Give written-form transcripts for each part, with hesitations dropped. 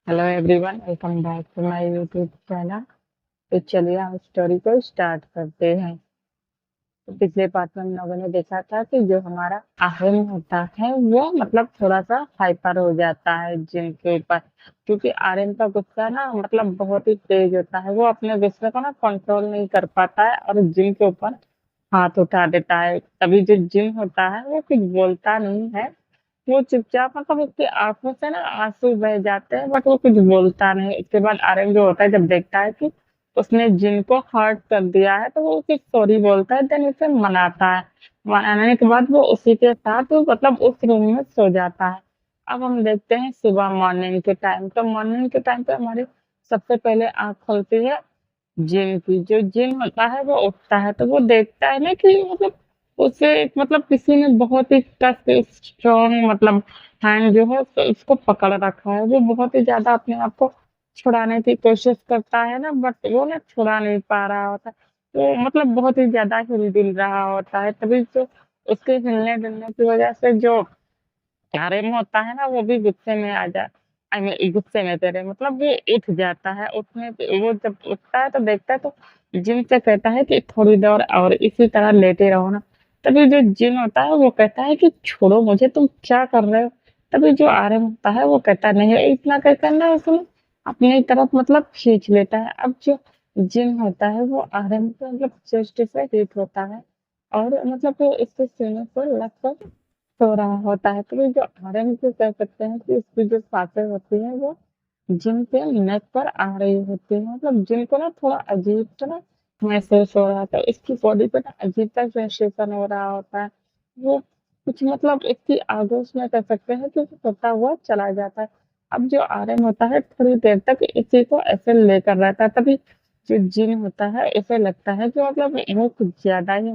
Hello everyone, welcome back to my YouTube channel. तो चलिए हम स्टोरी को स्टार्ट करते हैं। तो पिछले पार्ट में हम लोगों ने देखा था कि जो हमारा आर्यन होता है वो थोड़ा सा हाइपर हो जाता है जिन के ऊपर, क्योंकि आर्यन का गुस्सा ना बहुत ही तेज होता है। वो अपने गुस्से को ना कंट्रोल नहीं कर पाता है और जिन के ऊपर हाथ उठा देता है। तभी जो जिन होता है वो कुछ बोलता नहीं है। वो चुपचाप उसकी आँखों से ना आँसू बह जाते हैं, बट वो कुछ बोलता नहीं। उसके बाद आर्यन जो होता है जब देखता है कि उसने जिनको हर्ट कर दिया है, तो वो उसे सॉरी बोलता है, देन उसे मनाता है। मनाने के बाद वो उसी के साथ उस रूम में सो जाता है। अब हम देखते हैं सुबह मॉर्निंग के टाइम। तो मॉर्निंग के टाइम पे हमारी सबसे पहले आँख खुलती है जिन की। जो जिन होता है वो उठता है, तो वो देखता है ना कि उसे किसी ने बहुत ही टफ स्ट्रॉन्ग हैंड जो है उसको पकड़ रखा है। वो बहुत ही ज्यादा अपने आप को छुड़ाने की कोशिश करता है ना, बट वो ना छुड़ा नहीं पा रहा होता। तो बहुत ही ज्यादा हिल डुल रहा होता है। तभी तो उसके हिलने डुलने की वजह से जो आर्यन होता है ना वो भी गुस्से में आ जा आई मीन गुस्से में तेरे वो उठ जाता है। उठने पे वो जब उठता है तो देखता है, तो जिन से कहता है कि थोड़ी देर और इसी तरह लेटे रहो ना। तभी जो जिन होता है वो कहता है कि छोड़ो मुझे, तुम क्या कर रहे हो। तभी जो आर्यन होता है वो कहता नहीं है, इतना कहकर ना उसने अपनी तरफ खींच लेता है। अब जो जिन होता है वो आर्यन के जस्ट से हिट होता है और वो इसके सीने पर लगभग सो रहा होता है। तो ये जो आरएम को कह सकते हैं कि इसकी जो सांसें होती हैं वो जिन के नेक पर आ रही होती है। जिनको ना थोड़ा अजीब सा ना महसूस हो रहा था, इसकी बॉडी पे ना अजीब सा सेंसेशन हो रहा होता है। वो कुछ इसकी आगोश में कह सकते हैं कि होता हुआ चला जाता है। अब जो आरएम होता है थोड़ी देर तक इसी को ऐसे लेकर रहता है। तभी जो जिन होता है इसे लगता है कि वो कुछ ज्यादा ही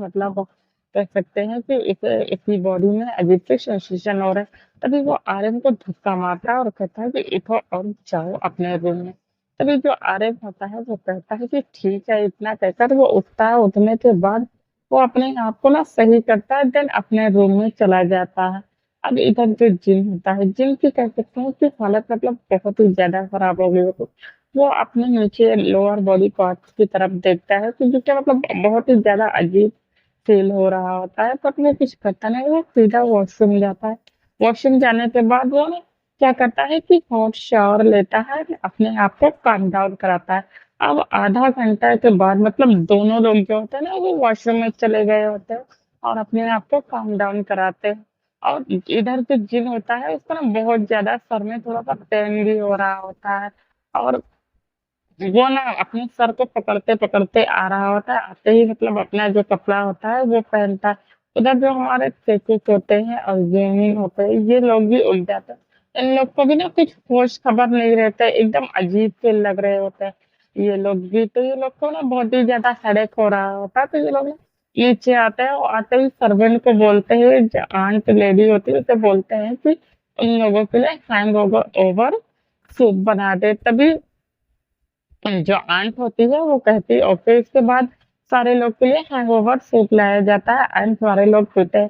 कह सकते हैं कि इसे इसकी बॉडी में अजीब से सेंसेशन हो रहा है। तभी वो आर्यन को धक्का मारता है और कहता है कि उठो और जाओ अपने रूम में। तभी जो आर्यन होता है वो कहता है कि ठीक है। इतना कहकर वो उठता है। उठने के बाद वो अपने आप को ना सही करता है, देन अपने रूम में चला जाता है। अब इधर जो जिन होता है, जिन की कह सकते हैं कि हालत बहुत ही ज्यादा खराब हो गई हो। वो अपने नीचे लोअर बॉडी पार्ट्स की तरफ देखता है, तो जो कि बहुत ही ज्यादा अजीब फील हो रहा होता है। बट वो कुछ करता नहीं, वो सीधा वॉशरूम जाता है। वॉशरूम जाने के बाद वो ना क्या करता है कि हॉट शावर लेता है, अपने आप को काम डाउन कराता है। अब आधा घंटा के बाद दोनों लोग जो होते हैं ना वो वॉशरूम में चले गए होते हैं और अपने आप को काम डाउन कराते हैं। और इधर जो जिन होता है उसको ना बहुत ज्यादा सर में थोड़ा सा पेन भी हो रहा होता है और वो ना अपने सर को पकड़ते पकड़ते आ रहा होता है। आते ही अपना जो कपड़ा होता है वो पहनता है। उधर जो हमारे चेकिस होते हैं और जेमिन होते हैं, ये लोग भी उठ जाते हैं। इन लोग को भी ना कुछ होश खबर नहीं रहता है, एकदम अजीब से लग रहे होते हैं ये लोग भी। तो ये लोग को ना बहुत ही ज्यादा हेडेक हो रहा होता है। तो ये लोग ना नीचे आते हैं और आते ही सर्वेंट को बोलते हैं, जो आंट लेडी होती है उसे बोलते हैं कि उन लोगों के लिए हैंग ओवर सूप बना दे। तभी जो आंट होती है वो कहती है ओके। इसके बाद सारे लोग के लिए हैंगओवर सूप लाया जाता है एंड सारे लोग पीते हैं।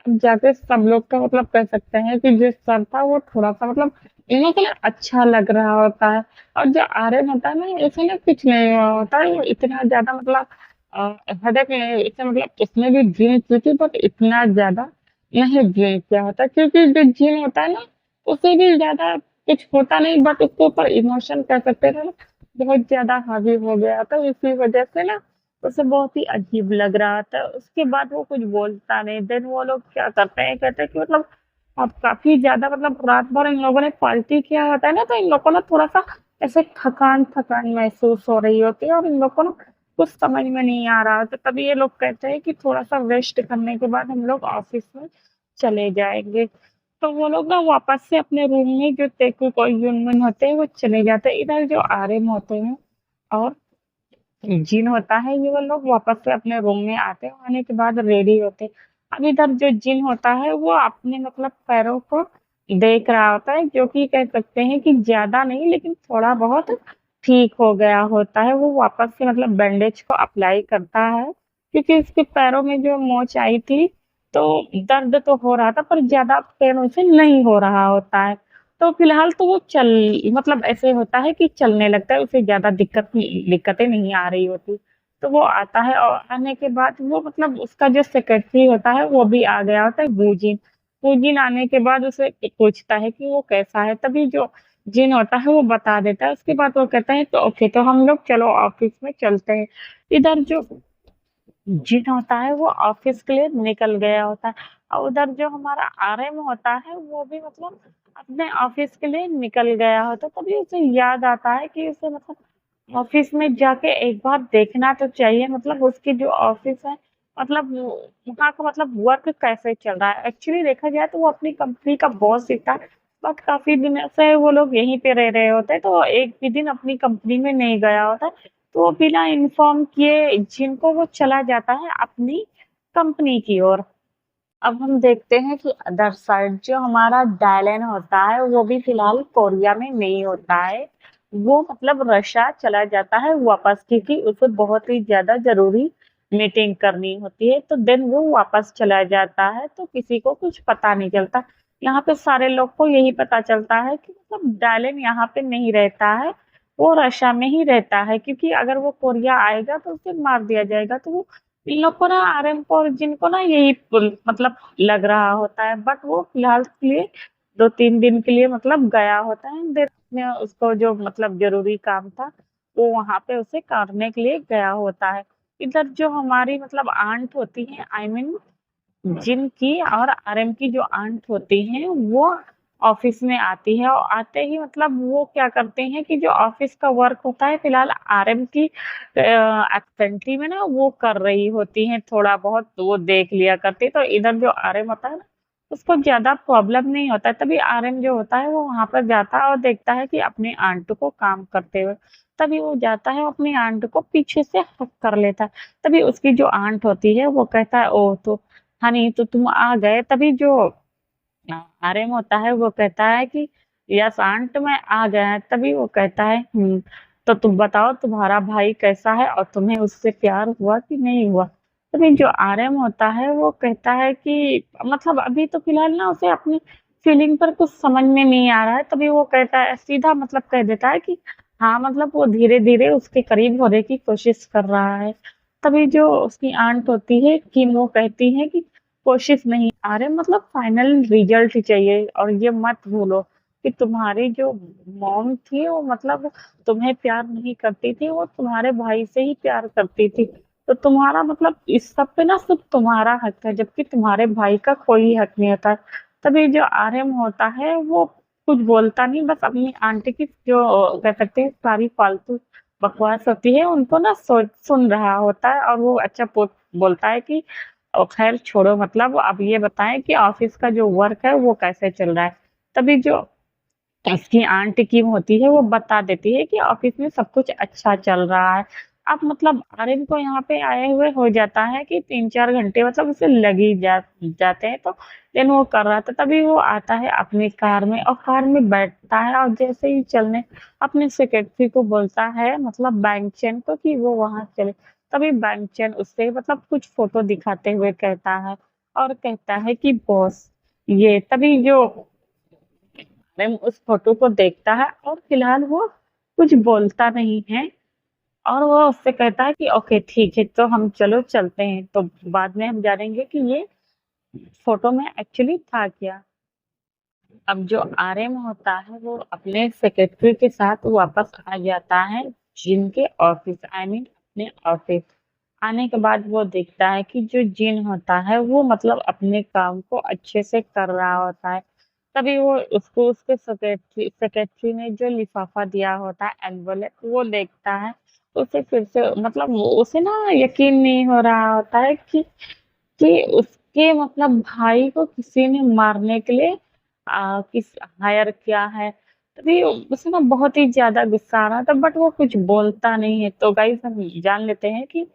अब जाके सब लोग का कह सकते हैं कि जो सर था वो थोड़ा सा इन लोगों को ना अच्छा लग रहा होता है। और जो आर्यन होता है ना इसे ना कुछ नहीं हुआ होता है। वो इतना ज्यादा हेडेक नहीं, इसे उसने भी ड्रिंक की थी बट इतना ज्यादा नहीं ड्रिंक किया होता, क्योंकि जो जिन होता है ना उसे भी ज्यादा कुछ होता नहीं, बट उसके ऊपर इमोशन कह सकते हैं बहुत ज्यादा हावी हो गया था। इसी वजह से ना उसे बहुत ही अजीब लग रहा था। उसके बाद वो कुछ बोलता नहीं। देन वो लोग क्या करते हैं, कहते हैं कि अब काफी ज्यादा रात भर इन लोगों ने पार्टी किया होता है ना, तो इन लोगों को ना थोड़ा सा ऐसे थकान थकान महसूस हो रही होती है और इन लोग को ना कुछ समझ में नहीं आ रहा होता। तभी ये लोग कहते हैं कि थोड़ा सा रेस्ट करने के बाद हम लोग ऑफिस में चले जाएंगे। तो वो लोग ना वापस से अपने रूम में जो तेकु और यूनमन होते हैं वो चले जाते हैं। इधर जो आर्यन होते हैं और जिन होता है ये वो लोग वापस से अपने रूम में आते हैं। आने के बाद रेडी होते हैं। अब इधर जो जिन होता है वो अपने पैरों को देख रहा होता है, जो कि कह सकते हैं कि ज्यादा नहीं लेकिन थोड़ा बहुत ठीक हो गया होता है। वो वापस से बैंडेज को अप्लाई करता है, क्योंकि इसके पैरों में जो मोच आई थी तो दर्द तो हो रहा था पर ज्यादा पेन उसे नहीं हो रहा होता है। तो फिलहाल तो वो चल मतलब ऐसे होता है कि चलने लगता है, उसे ज़्यादा दिक्कतें नहीं आ रही होती। तो वो आता है और आने के बाद वो मतलब उसका जो सेक्रेटरी होता है वो भी आ गया होता है वूजिन। वूजिन आने के बाद उसे पूछता है कि वो कैसा है, तभी जो जिन होता है वो बता देता है। उसके बाद वो कहता है तो ओके, तो हम लोग चलो ऑफ़िस में चलते हैं। इधर जो जिन होता है वो ऑफिस के लिए निकल गया होता है और उधर जो हमारा आरएम होता है वो भी मतलब अपने ऑफिस के लिए निकल गया होता है। तभी उसे याद आता है कि उसे मतलब ऑफिस में जाके एक बार देखना तो चाहिए, मतलब उसकी जो ऑफिस है मतलब वहाँ का मतलब वर्क कैसे चल रहा है। एक्चुअली देखा जाए तो वो अपनी कंपनी का बॉस ही था, बट काफी दिन से वो लोग यहीं पे रह रहे होते हैं, तो एक भी दिन अपनी कंपनी में नहीं गया होता। तो वो बिना इन्फॉर्म किए जिनको वो चला जाता है अपनी कंपनी की ओर। अब हम देखते हैं कि अदर साइड जो हमारा डायलन होता है वो भी फिलहाल कोरिया में नहीं होता है। वो मतलब रशिया चला जाता है वापस, क्योंकि उसे बहुत ही ज्यादा जरूरी मीटिंग करनी होती है, तो देन वो वापस चला जाता है। तो किसी को कुछ पता नहीं चलता। यहाँ पे सारे लोग को यही पता चलता है कि मतलब डायलन यहाँ पे नहीं रहता है, वो रशिया में ही रहता है, क्योंकि अगर वो कोरिया आएगा तो उसे मार दिया जाएगा। तो वो इन लोग को ना आरएम को जिनको ना यही मतलब लग रहा होता है, बट वो फिलहाल के लिए 2-3 दिन के लिए मतलब गया होता है। देर में उसको जो मतलब जरूरी काम था वो वहां पे उसे करने के लिए गया होता है। इधर जो हमारी मतलब आंट होती है, आई मीन जिन की और आरएम की जो आंट होती हैं वो ऑफिस में आती है, और आते ही मतलब वो क्या करते हैं कि जो ऑफिस का वर्क होता है फिलहाल आरएम की एब्सेंटी में ना वो कर रही होती हैं, थोड़ा बहुत तो वो देख लिया करती। तो इधर जो आरएम होता है ना उसको ज्यादा प्रॉब्लम नहीं होता है, तभी आरएम जो होता है वो वहां पर जाता है और देखता है कि अपनी आंट को काम करते हुए। तभी वो जाता है अपनी आंट को पीछे से हक कर लेता है। तभी उसकी जो आंट होती है वो कहता है ओ तो हनी तो तुम आ गए। तभी जो आर्यन होता है वो कहता है कि यस आंट मैं आ गया है। तभी वो कहता है तो तुम बताओ तुम्हारा भाई कैसा है और तुम्हें उससे प्यार हुआ कि नहीं हुआ। तभी जो आर्यन होता है वो कहता है कि मतलब अभी तो फिलहाल ना उसे अपनी फीलिंग पर कुछ समझ में नहीं आ रहा है। तभी वो कहता है सीधा मतलब कह देता है कि हाँ मतलब वो धीरे धीरे उसके करीब होने की कोशिश कर रहा है। तभी जो उसकी आंट होती है कि वो कहती है कि कोशिश नहीं, अरे मतलब फाइनल रिजल्ट चाहिए, और ये मत भूलो कि तुम्हारी जो मॉम थी वो मतलब तुम्हें प्यार नहीं करती थी, वो तुम्हारे भाई से ही प्यार करती थी। तो तुम्हारा मतलब इस सब पे ना सिर्फ तुम्हारा हक है, जबकि तुम्हारे भाई का कोई हक नहीं होता। तभी जो आर्यन होता है वो कुछ बोलता नहीं, बस अपनी आंटी की जो कह सकते हैं सारी फालतू बकवास होती है उनको ना सुन रहा होता है, और वो अच्छा बोलता है कि और खैर छोड़ो, मतलब अब ये बताएं कि ऑफिस का जो वर्क है वो कैसे चल रहा है। तभी जो उसकी आंट टीम होती है वो बता देती है कि ऑफिस में सब कुछ अच्छा चल रहा है। अब मतलब आर्यन को यहाँ पे आए हुए हो जाता है कि 3-4 घंटे मतलब उसे लग ही जाते हैं। तो देन वो कर रहा था, तभी वो आता है अपनी कार में और कार में बैठता है, और जैसे ही चलने अपने सेक्रेटरी को बोलता है मतलब बैंकचैन को कि वो वहां चले। तभी बैंकचैन उससे मतलब कुछ फोटो दिखाते हुए कहता है और कहता है कि बॉस ये। तभी जो मैम उस फोटो को देखता है और फिलहाल वो कुछ बोलता नहीं है, और वो उससे कहता है कि ओके ठीक है तो हम चलो चलते हैं। तो बाद में हम जानेंगे कि ये फोटो में एक्चुअली था क्या। अब जो आरएम होता है वो अपने सेक्रेटरी के साथ वापस आ जाता है जिनके ऑफिस, आई मीन अपने ऑफिस। आने के बाद वो देखता है कि जो जिन होता है वो मतलब अपने काम को अच्छे से कर रहा होता है। तभी वो उसको उसके सेक्रेटरी ने जो लिफाफा दिया होता है एनवलप वो देखता है। उसे फिर से मतलब उसे ना यकीन नहीं हो रहा होता है कि उसके मतलब भाई को किसी ने मारने के लिए किस हायर किया है। तभी उसे ना बहुत ही ज्यादा गुस्सा आ रहा था, बट वो कुछ बोलता नहीं है। तो गाइस हम जान लेते हैं कि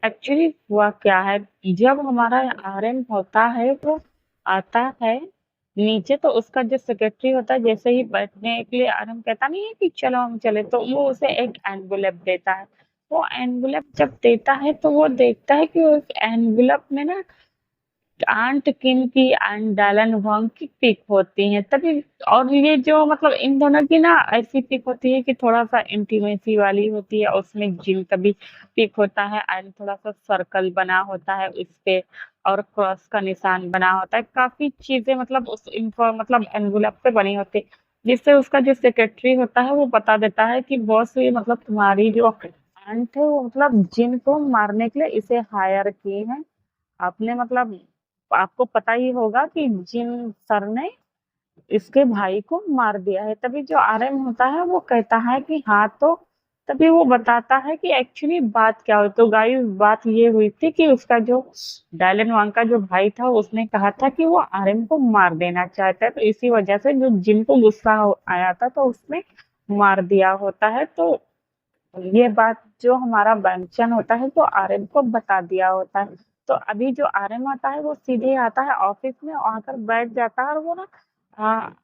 एक्चुअली हुआ क्या है। जब हमारा आर्यन होता है वो आता है नीचे, तो उसका जो सेक्रेटरी होता है जैसे ही बैठने के लिए आर्यन कहता नहीं है कि चलो हम चले, तो वो उसे एक एनवलप देता है। वो एनवलप जब देता है तो वो देखता है कि उस एनवलप में ना आंट किम की एंड डालन वांग की पिक होती हैं तभी। और ये जो मतलब इन दोनों की ना ऐसी पिक होती है कि थोड़ा सा इंटीमेसी वाली होती है, उसमें जिन का भी पिक होता है एंड थोड़ा सा सर्कल बना होता है उस पे, और क्रॉस का निशान बना होता है, काफी चीजें मतलब उस इन्फो मतलब एनवलप पे बनी होती है, जिससे उसका जो सेक्रेटरी होता है वो बता देता है कि बॉस ये मतलब तुम्हारी जो आंट है वो मतलब जिन को मारने के लिए इसे हायर किए हैं। आपने मतलब आपको पता ही होगा कि जिन सर ने इसके भाई को मार दिया है। तभी जो आरएम होता है वो कहता है कि हाँ, तो तभी वो बताता है कि एक्चुअली बात क्या हुई। तो गाइस बात ये हुई थी कि उसका जो डायलन वांग का जो भाई था उसने कहा था कि वो आरएम को मार देना चाहता है, तो इसी वजह से जो जिन को गुस्सा आया था तो उसने मार दिया होता है। तो ये बात जो हमारा बैंचन होता है वो आरएम को बता दिया होता है। तो अभी जो आरएम आता है वो सीधे आता है ऑफिस में आकर बैठ जाता है, और वो ना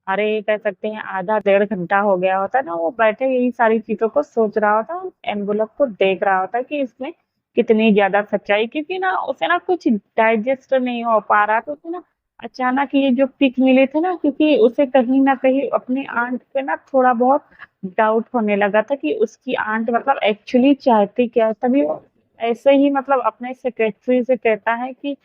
अरे कह सकते हैं आधा डेढ़ घंटा हो गया होता है ना, वो बैठे यही सारी चीजों को सोच रहा होता है, एनवलप को देख रहा होता है कि इसमें कितनी ज्यादा सच्चाई, क्योंकि ना उसे ना कुछ डाइजेस्ट नहीं हो पा रहा, तो उसे ना अचानक ये जो पिक मिले थे ना, क्योंकि उसे कहीं ना कहीं अपनी आंट पे ना थोड़ा बहुत डाउट होने लगा था कि उसकी आंट मतलब एक्चुअली चाहती क्या है। तभी वो ऐसे ही मतलब अपने सेक्रेटरी से कहता है कि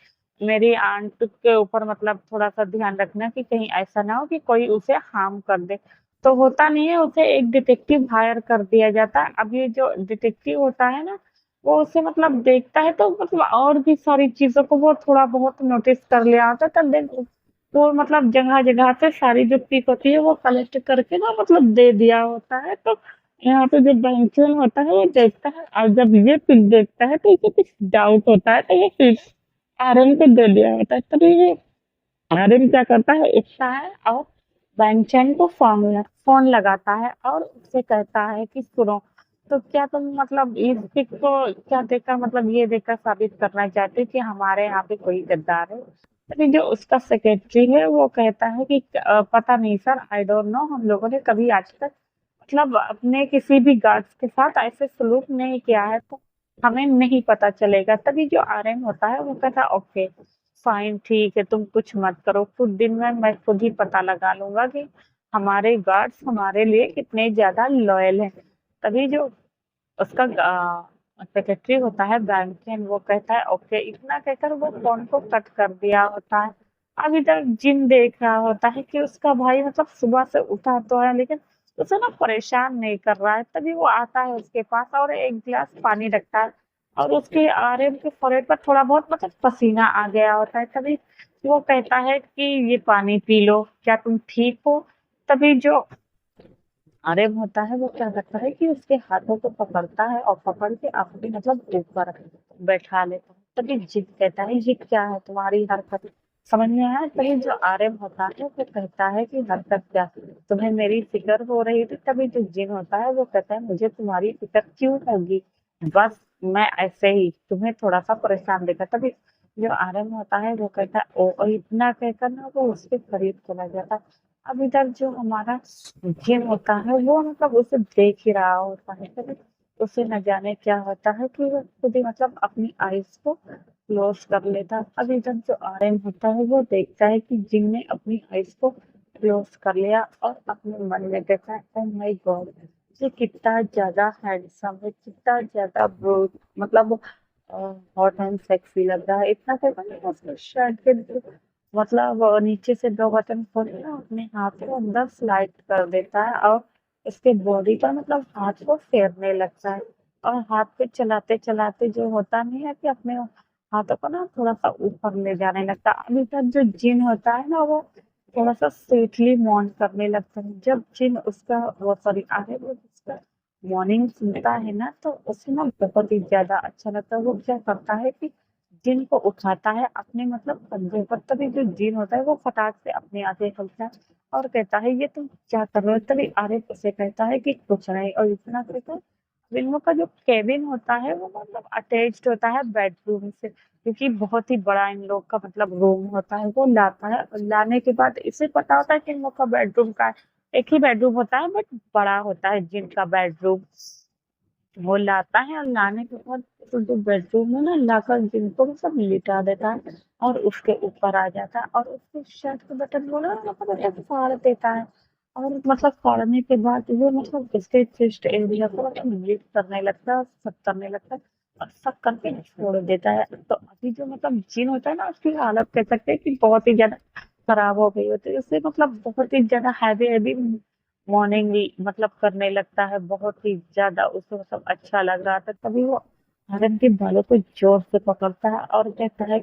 मेरी आंट के ऊपर मतलब थोड़ा सा ध्यान रखना कि कहीं ऐसा ना हो कि कोई उसे हार्म कर दे। तो होता नहीं है, उसे एक डिटेक्टिव हायर कर दिया जाता है। अब ये जो डिटेक्टिव होता है ना वो उसे मतलब देखता है, तो मतलब और भी सारी चीजों को वो थोड़ा बहुत नोटिस कर लिया होता है। तब देन वो मतलब जगह जगह से सारी जो पिक होती है वो कलेक्ट करके ना मतलब दे दिया होता है। तो यहाँ पे जो बैंचन होता है वो देखता है, और जब ये पिक देखता है तो उसे कुछ डाउट होता है, तो वो फिर आर्यन को दे दिया होता है। तभी ये आर्यन क्या करता है, उठता है और बैंचन को फोन लगाता है और उससे कहता है कि सुनो, तो क्या तुम मतलब इस पिक को क्या देखकर मतलब ये देखकर साबित करना चाहते हो कि हमारे यहाँ पे कोई गद्दार है। तभी जो उसका सेक्रेटरी है वो कहता है कि पता नहीं सर, आई डोंट नो, हम लोगों ने कभी आज तक मतलब अपने किसी भी गार्ड्स के साथ ऐसे सलूक नहीं किया है, तो हमें नहीं पता चलेगा। तभी जो आरएम होता है वो कहता है ओके फाइन, ठीक है, तुम कुछ मत करो, कुछ दिन में मैं खुद ही पता लगा लूंगा कि हमारे गार्ड्स हमारे लिए कितने ज्यादा लॉयल हैं। तभी जो उसका सेक्रेटरी होता है बैंकन, वो कहता है ओके, इतना कहकर वो फोन को कट कर दिया होता है। अब इधर जिन देख रहा होता है कि उसका भाई मतलब सुबह से उठा तो है लेकिन उसे ना परेशान नहीं कर रहा है। तभी वो आता है उसके पास और एक गिलास पानी रखता है, और उसके आर्यन के फोrehead पर थोड़ा बहुत मतलब पसीना आ गया होता है। तभी वो कहता है कि ये पानी पी लो, क्या तुम ठीक हो। तभी जो आर्यन होता है वो क्या करता है कि उसके हाथों को पकड़ता है और पकड़ के अपने मतलब ऊपर बैठा लेता है। तभी जिद कहता है ये क्या है तुम्हारी हरकत, समझ में आया। तभी जो आर्यन होता है वो कहता है कि हरकत क्या, तुम्हें मेरी फिक्र हो रही थी। तभी जो जिन होता है वो कहता है मुझे तुम्हारी फिक्र क्यों होगी, बस मैं ऐसे ही तुम्हें थोड़ा सा परेशान देखा। तभी जो आर्यन होता है वो कहता है ओ, और इतना कहकर ना वो उसके करीब चला जाता है। अब इधर जो हमारा जिन होता है वो मतलब उसे देख ही रहा होता है। तभी उसे न जाने क्या होता है कि वो खुद ही मतलब अपनी आईज को क्लोज कर लेता है। अब इधर जो आर्यन होता है वो देखता है कि जिन ने अपनी आईज को क्लोज कर लिया और अपने मन में कहता है ओ माय गॉड, ये कितना ज्यादा हैंडसम है, कितना ज्यादा मतलब हॉट एंड सेक्सी लग रहा है। इतना कहता है उसके शर्ट के मतलब नीचे से दो बटन खोल के ना अपने हाथ को अंदर स्लाइड कर देता है और उसके बॉडी पर मतलब हाथ को फेरने लगता है, और हाथ पे चलाते चलाते जो होता नहीं है कि अपने हाथों को ना थोड़ा सा ऊपर ले जाने लगता है। अभी तक जो जिन होता है ना वो थोड़ा सा स्वीटली मॉर्न करने लगता है। जब जिन उसका वो सॉरी आगे वो उसका मॉर्निंग सुनता है ना तो उसे ना बहुत ही ज्यादा अच्छा लगता है। वो क्या करता है कि जिन को उठाता है अपने मतलब कंधे पर। तभी जो जिन होता है वो फटाक से अपने आगे खुलता है और कहता है ये तुम क्या कर रहे हो। तभी आरिफ उसे कहता है कि कुछ नहीं, और इतना कहता है। इन लोग का जो केबिन होता है वो मतलब अटैच्ड होता है बेडरूम से, क्योंकि बहुत ही बड़ा इन लोग का मतलब रूम होता है। वो लाता है और लाने के बाद इसे पता होता है कि इन लोग का बेडरूम का है, एक ही बेडरूम होता है बट बड़ा होता है जिनका बेडरूम। वो लाता है और लाने के बाद तो जो बेडरूम में ना लाकर जिनको मतलब लिटा देता है और उसके ऊपर आ जाता है और उसके शर्ट के बटन को ना मतलब ऐसे फाड़ देता है और मतलब फाड़ने के बाद वो मतलब इसके चेस्ट एरिया को मतलब ब्लीड करने लगता है, सक करने लगता है और सक करके छोड़ देता है। तो अभी जो मतलब जिन होता है ना उसकी हालत कह सकते हैं कि बहुत ही ज्यादा खराब हो गई होती है। उससे मतलब बहुत ही ज्यादा हैवी हैवी मॉर्निंग मतलब करने लगता है, बहुत ही ज्यादा उसे मतलब अच्छा लग रहा था। तभी वो हरन के बालों को जोर से पकड़ता है और कहता है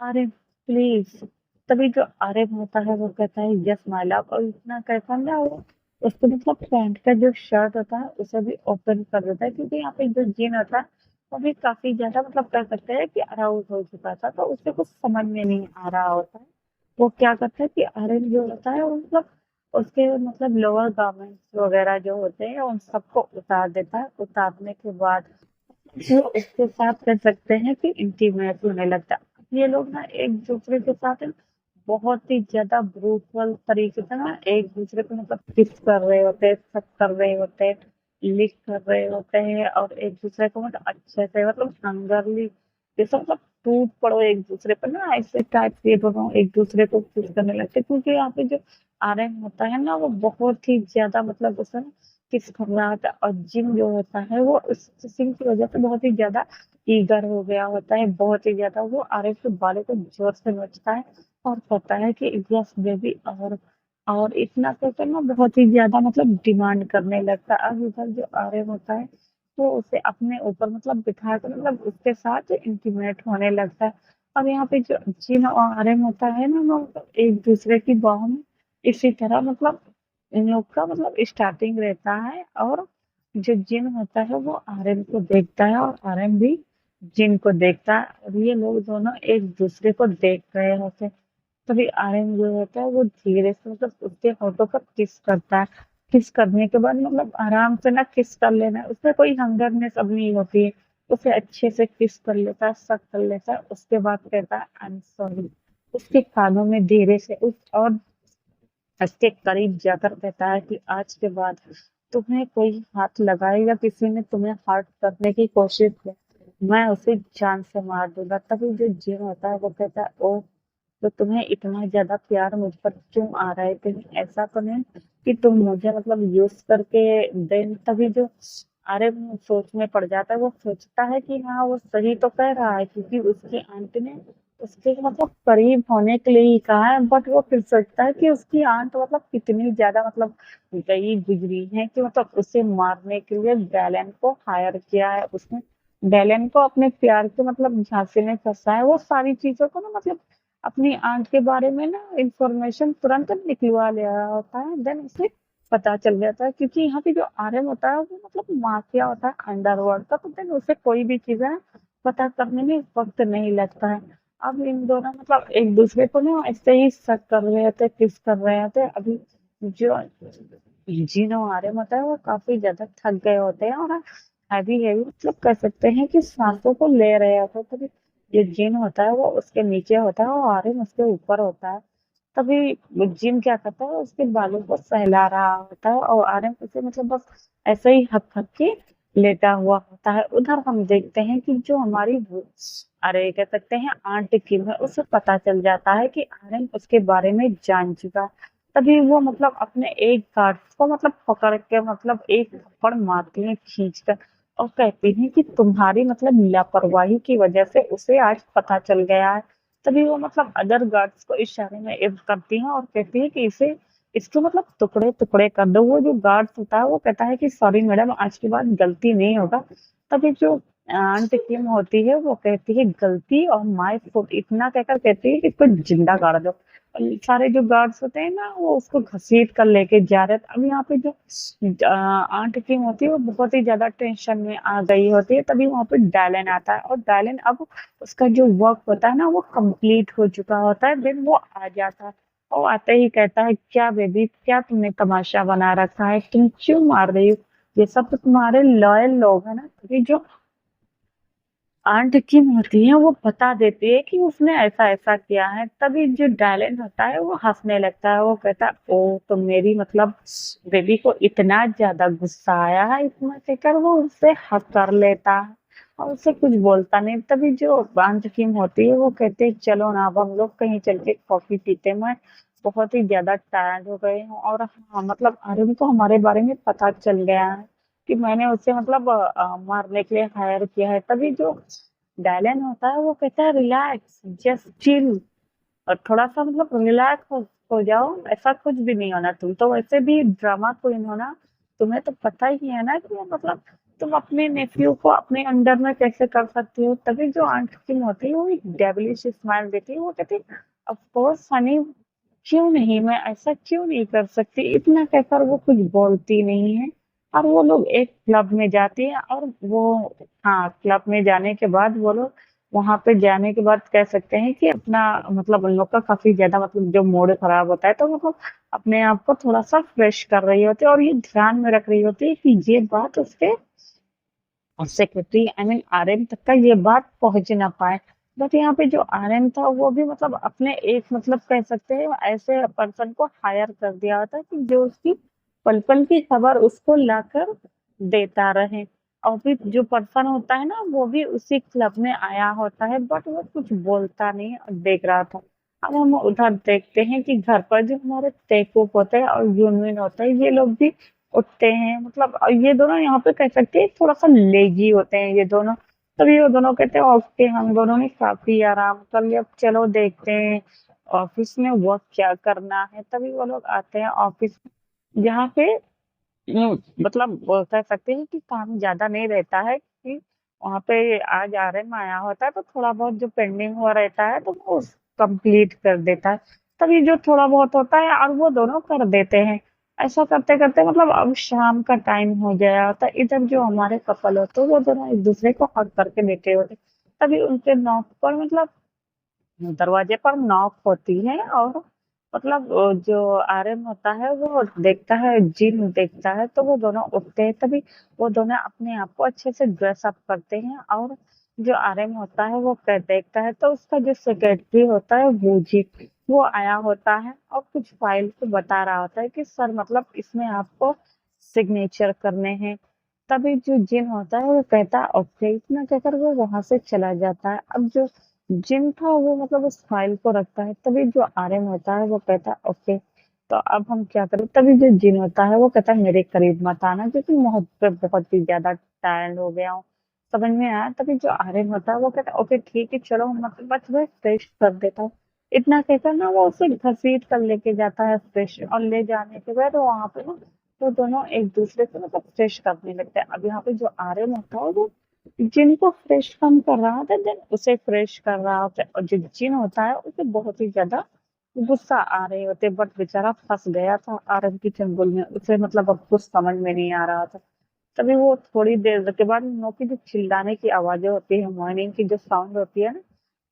अरे प्लीज। तभी जो आर्यन होता है वो कहता है यस माय लव और इतना कहता है ना वो उसको मतलब पैंट का जो शर्ट होता है उसे भी ओपन कर देता है क्योंकि यहाँ पे जो जीन होता है वो भी काफी ज्यादा मतलब कह सकते हैं कि अराउज हो चुका था, तो उसे कुछ समझ में नहीं आ रहा होता है। वो क्या करता है कि आर्यन जो होता है वो मतलब उसके मतलब लोअर गारमेंट्स वगैरह जो होते हैं उन सबको उतार देता है। उतारने के बाद वो उसके साथ कह सकते हैं कि इंटीमेट होने लगता है। ये लोग ना एक दूसरे के साथ बहुत ही ज्यादा ब्रूटल तरीके से ना एक दूसरे को मतलब किस कर रहे होते हैं, सब कर रहे होते हैं, लिक कर रहे होते हैं और एक दूसरे को मतलब अच्छे से मतलब हंगरली जैसे मतलब टूट पड़ो एक दूसरे पर ना ऐसे टाइप से दोनों एक दूसरे को किस करने लगते हैं। क्योंकि यहाँ पे जो आर्यन होता है ना वो बहुत ही ज्यादा मतलब उसे ना किस कर रहा होता है और जिम जो होता है वो उस किसिंग की वजह से बहुत ही ज्यादा ईगर हो गया होता है, बहुत ही ज्यादा वो आर्यन के बालों को जोर से नोचता है और कहता है कि यस बेबी। और इतना कहकर ना बहुत ही ज्यादा मतलब डिमांड करने लगता है। अब इधर जो आर्यन होता है वो उसे अपने ऊपर मतलब बिठा कर मतलब उसके साथ इंटीमेट होने लगता है। और यहाँ पे जो जिन और आर्यन होता है ना वो मतलब एक दूसरे की बाहों में इसी तरह मतलब इन लोग का मतलब स्टार्टिंग रहता है। और जो जिन होता है वो आर्यन को देखता है और आर्यन भी जिन को देखता है और ये लोग दोनों एक दूसरे को देख रहे होते हैं। तभी आर्यन जो होता है वो धीरे से मतलब उसके होठों पर किस करता है। किस करने के बाद मतलब आराम से ना किस कर लेना है, उसमें कोई हंगरनेस अब नहीं होती है। उसे अच्छे से किस कर लेता है, सक कर लेता है, उसके बाद कहता है आई एम सॉरी। उसके कानों में धीरे से उस और उसके करीब जाकर कहता है कि आज के बाद तुम्हें कोई हाथ लगाए या किसी ने तुम्हें हर्ट करने की कोशिश की, मैं उसे जान से मार दूंगा। तभी जो जिन होता है वो कहता है ओ तो तुम्हें इतना ज्यादा प्यार मुझ पर क्यों आ रहा है, कहीं ऐसा तो नहीं कि तुम मुझे मतलब यूज करके देन। तभी जो अरे वो सोच में पड़ जाता है, वो सोचता है कि हाँ वो सही तो कह रहा है क्योंकि उसकी आंटी ने उसके मतलब करीब होने के लिए ही कहा है। बट वो फिर सोचता है कि उसकी आंट मतलब कितनी ज्यादा मतलब गई गुजरी है कि मतलब उसे मारने के लिए डैलन को हायर किया है उसने। डैलन को अपने प्यार के मतलब झांसे में फंसा है। वो सारी चीजों को ना मतलब अपनी आंट के बारे में ना इंफॉर्मेशन तुरंत निकलवा ले रहा होता है। देन उसे पता चल जाता है क्योंकि यहाँ पे जो आर्यन होता है वो मतलब माफिया होता है अंडरवर्ल्ड का, तो देन उसे कोई भी चीज है पता करने में वक्त नहीं लगता है। अब इन दोनों मतलब एक दूसरे को ना ऐसे ही शक कर रहे थे, किस कर रहे थे। अभी जो जिन और आर्यन होता है वो काफी ज्यादा थक गए होते हैं और हैवी हैवी मतलब कह सकते हैं कि सांसों को ले रहे होते हैं। तभी जो जिन होता है वो उसके नीचे होता है और आर्यन उसके ऊपर होता है। तभी जिन क्या करता है उसके बालों को सहला रहा होता है और आर्यन उसे मतलब बस ऐसे ही हक हक के लेटा हुआ होता है। उधर हम देखते हैं कि जो हमारी अरे कह सकते हैं आंटी किम है उसे पता चल जाता है कि आर्यन उसके बारे में जान चुका है। तभी वो मतलब अपने एक गार्ड को मतलब पकड़ के मतलब एक थप्पड़ मारती है खींच कर और कहती है कि तुम्हारी मतलब लापरवाही की वजह से उसे आज पता चल गया है। तभी वो मतलब अदर गार्ड्स को इशारे में इर्द करती है और कहती है कि इसे इसको मतलब टुकड़े टुकड़े कर दो। वो जो गार्ड्स होता है वो कहता है कि सॉरी मैडम आज के बाद गलती नहीं होगा। तभी जो आंट किम होती है वो कहती है गलती और माय फुट, इतना कहकर कहती है कि इसको जिंदा गाड़ दो। और सारे जो गार्ड्स होते हैं ना वो उसको घसीट कर लेके जा रहे थे। अब यहाँ पे जो आंट किम होती है वो बहुत ही ज्यादा टेंशन में आ गई होती है। तभी वहां पे डायलन आता है और डायलन अब उसका जो वर्क होता है ना वो कंप्लीट हो चुका होता है। देन वो आ जाता है और आते ही कहता है क्या बेबी, क्या तुमने तमाशा बना रखा है, तुम क्यों मार रही हो, ये सब तो तुम्हारे लॉयल लोग है ना। तभी जो आंट की होती है वो बता देती है कि उसने ऐसा ऐसा किया है, तभी जो डायलेंट होता है वो हंसने लगता है। वो कहता है ओ तो मेरी मतलब बेबी को इतना ज्यादा गुस्सा आया है, इतना कहकर वो उससे हंस कर लेता है और उससे कुछ बोलता नहीं। तभी जो आंट की होती है वो कहते हैं चलो ना अब हम लोग कहीं चल के कॉफी पीते हैं, मैं बहुत ही ज्यादा टायर्ड हो गई हूँ। और हाँ मतलब आर्यन को हमारे बारे में पता चल गया है कि मैंने उसे मतलब मारने के लिए हायर किया है। तभी जो डायलन होता है वो कहता है रिलैक्स, जस्ट चिल, और थोड़ा सा मतलब रिलैक्स हो जाओ, ऐसा कुछ भी नहीं होना। तुम तो वैसे भी ड्रामा क्वीन हो ना, तुम्हें तो पता ही है ना कि मतलब तुम अपने नेफ्यू को अपने अंडर में कैसे कर सकती हो। तभी जो आंट की होती है वो एक डेविलिश स्माइल देती है, वो कहती है ऑफ कोर्स हनी, क्यों नहीं, मैं ऐसा क्यों नहीं कर सकती। इतना कहकर वो कुछ बोलती नहीं है और वो लोग एक क्लब में जाती है। और वो हाँ क्लब में जाने के बाद वो लोग वहां पे जाने के बाद कह सकते हैं कि अपना मतलब उन लोग का काफी ज्यादा मतलब जो मूड खराब होता है, तो मतलब अपने आप को थोड़ा सा फ्रेश कर रही होती है और ये ध्यान में रख रही होती है कि ये बात उसके सेक्रेटरी आई मीन आरएम तक का ये बात पहुंच ना पाए। बट यहाँ पे जो आरएम था वो भी मतलब अपने एक मतलब कह सकते हैं ऐसे पर्सन को हायर कर दिया होता है कि जो उसकी पल पल की खबर उसको लाकर देता रहे। और फिर जो पर्सन होता है ना वो भी उसी क्लब में आया होता है, बट वो कुछ बोलता नहीं और देख रहा था। अब हम उधर देखते हैं कि घर पर जो हमारे तेकुप होते हैं और यूनविन होते हैं, ये लोग भी उठते हैं। मतलब ये दोनों यहाँ पे कह सकते हैं थोड़ा सा लेजी होते हैं ये दोनों। तभी वो दोनों कहते हैं ओके हम दोनों ने काफी आराम कर लिया, अब चलो देखते हैं ऑफिस में वर्क क्या करना है। तभी वो लोग आते हैं ऑफिस जहाँ पे मतलब वो कह सकते हैं कि काम ज्यादा नहीं रहता है कि वहाँ पे आज आरएम आया होता है तो थोड़ा बहुत जो पेंडिंग हुआ रहता है तो वो कंप्लीट कर देता है। तभी जो थोड़ा बहुत होता है और वो दोनों कर देते हैं। ऐसा करते करते मतलब अब शाम का टाइम हो गया होता है, इधर जो हमारे कपल होते हैं वो दोनों एक दूसरे को हक करके लेटे होते। तभी उनके नॉक पर मतलब दरवाजे पर नॉक होती है और मतलब जो आर्यन होता है वो देखता है, जिन देखता है तो वो दोनों उठते हैं। तभी वो दोनों अपने आप को अच्छे से ड्रेस अप करते हैं और जो आर्यन होता है वो कर देखता है तो उसका जो सेक्रेटरी होता है वो जी वो आया होता है और कुछ फाइल को बता रहा होता है कि सर मतलब इसमें आपको सिग्नेचर करने हैं। तभी जो जिन होता है वो कहता है ओके, इतना कहकर वो वहां से चला जाता है। अब जो जिन था वो मतलब उस फाइल को रखता है। तभी जो आर्यन होता है वो कहता है ओके तो अब हम क्या करें। तभी जो जिन होता है वो कहता है मेरे करीब मत आना क्योंकि मैं बहुत ही ज्यादा टायर्ड हो गया हूँ। समझ में आया। तभी जो आर्यन होता है वो कहता है ओके ठीक है चलो मतलब बस मैं फ्रेश कर देता हूँ। इतना कहकर ना वो उसे घसीट कर लेके जाता है फ्रेश, और ले जाने के बाद वहां पे ना वो दोनों एक दूसरे को मतलब फ्रेश करने लगते हैं। अब यहाँ पे जो आर्यन होता है वो जिनको फ्रेश कम कर रहा था देन उसे फ्रेश कर रहा होता है, और जो जिन होता है उसे बहुत ही ज्यादा गुस्सा आ रहे होते। बट बेचारा फंस गया था आरब की चंगुल में, उसे मतलब अब कुछ समझ में नहीं आ रहा था। तभी वो थोड़ी देर के बाद उन लोग की जो चिल्लाने की आवाजें होती है, मॉर्निंग की जो साउंड होती है ना,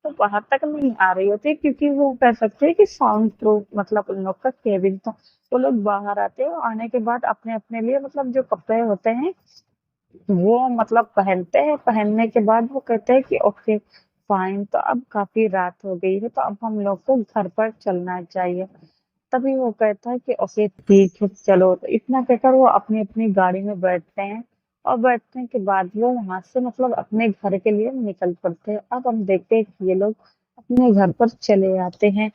तो बाहर तक नहीं आ रही होती क्योंकि वो कह सकते हैं कि साउंड प्रूफ मतलब उन लोग का केबिन था। वो लोग बाहर आते हैं, आने के बाद अपने अपने लिए मतलब जो कपड़े होते हैं वो मतलब पहनते हैं। पहनने के बाद वो कहते हैं कि ओके फाइन, तो अब काफी रात हो गई है तो अब हम लोग को घर पर चलना चाहिए। तभी वो कहता है कि ओके ठीक है चलो, तो इतना कहकर वो अपनी अपनी गाड़ी में बैठते हैं। और बैठने के बाद वो वहां से मतलब अपने घर के लिए निकल पड़ते हैं। अब हम देखते हैं कि ये लोग अपने घर पर चले आते हैं।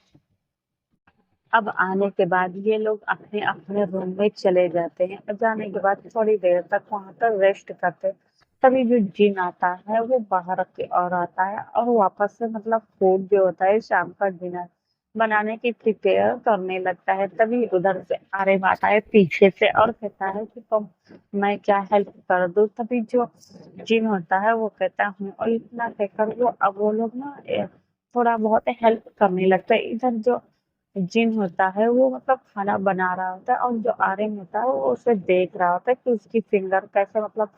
अब आने के बाद ये लोग अपने अपने रूम में चले जाते हैं और जाने के बाद थोड़ी देर तक वहां पर रेस्ट करते हैं। तभी जो जिन आता है वो बाहर की ओर आता है और वापस से मतलब फूड जो होता है शाम का डिनर बनाने की प्रिपेयर करने लगता है। तभी उधर से आर्यन आता है पीछे से और कहता है कि तुम मैं क्या हेल्प कर दूं। तभी जो जिन होता है वो कहता हूँ, और इतना कहकर वो अब वो लोग ना थोड़ा बहुत हेल्प करने लगता है। इधर जो जिन होता है वो मतलब खाना बना रहा होता है और जो आर्यन होता है वो उसे देख रहा होता है कि उसकी फिंगर कैसे मतलब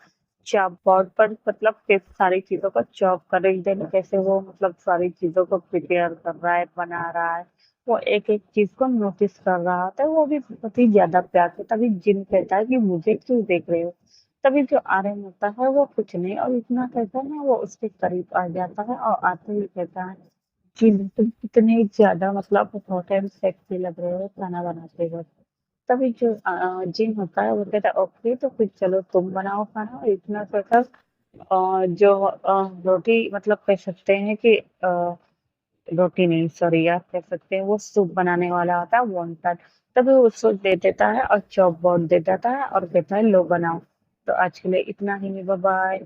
चॉप बोर्ड पर मतलब किस सारी चीजों को चॉप कर रही है, कैसे वो मतलब सारी चीजों को प्रिपेयर कर रहा है, बना रहा है। वो एक एक चीज को नोटिस कर रहा होता है, वो भी बहुत ही ज्यादा प्यार से। तभी जिन कहता है कि मुझे क्यों देख रहे हो। तभी जो आर्यन होता है वो कुछ नहीं और इतना कहता है ना, वो उसके करीब आ जाता है और आते ही कहता है कि तुम कितने ज्यादा मतलब हॉट एंड सेक्सी लग रहे हो खाना बनाते वक्त। तभी जो जिन होता है वो कहता है ओके तो फिर चलो तुम बनाओ खाना। और इतना कहकर जो रोटी मतलब कह सकते हैं कि रोटी नहीं, सॉरी यार, कह सकते हैं वो सूप बनाने वाला होता है वांटन। तभी वो सूप दे देता है और चॉप बोर्ड दे देता है और कहता है लो बनाओ। तो आज के लिए इतना ही, बाय बाय।